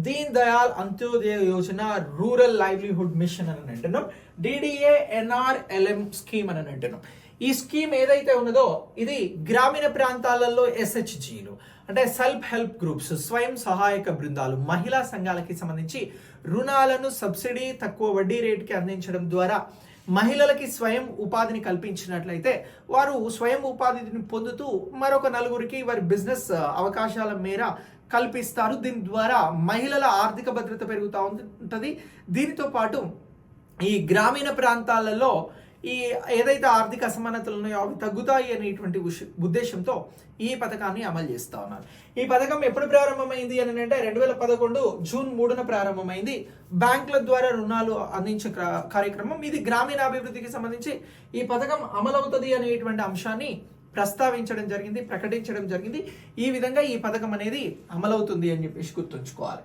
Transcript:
Deen Dayal Antyodaya Yojana rural livelihood machine అని అంటున్నాం. DDA-NRLM scheme అని అంటున్నాం. ఈ స్కీమ్ ఏదైతే ఉన్నదో ఇది గ్రామీణ ప్రాంతాలలో SHGలు అంటే సెల్ఫ్ హెల్ప్ గ్రూప్స్, స్వయం సహాయక బృందాలు, మహిళా సంఘాలకి సంబంధించి రుణాలను సబ్సిడీ తక్కువ వడ్డీ రేటుకి అందించడం ద్వారా మహిళలకి స్వయం ఉపాధిని కల్పించినట్లయితే వారు స్వయం ఉపాధిని పొందుతూ మరొక నలుగురికి వారి బిజినెస్ అవకాశాల మేర కల్పిస్తారు. దీని ద్వారా మహిళల ఆర్థిక భద్రత పెరుగుతూ ఉంటుంది. దీనితో పాటు ఈ గ్రామీణ ప్రాంతాలలో ఈ ఏదైతే ఆర్థిక అసమానతలు ఉన్నాయో అవి తగ్గుతాయి అనేటువంటి ఉద్దేశంతో ఈ పథకాన్ని అమలు చేస్తా ఉన్నారు. ఈ పథకం ఎప్పుడు ప్రారంభమైంది అని అంటే 2011 జూన్ 3న ప్రారంభమైంది. బ్యాంకుల ద్వారా రుణాలు అందించే కార్యక్రమం ఇది. గ్రామీణ అభివృద్ధికి సంబంధించి ఈ పథకం అమలవుతుంది అనేటువంటి అంశాన్ని ప్రస్తావించడం జరిగింది, ప్రకటించడం జరిగింది. ఈ విధంగా ఈ పథకం అనేది అమలవుతుంది అని చెప్పేసి గుర్తుంచుకోవాలి.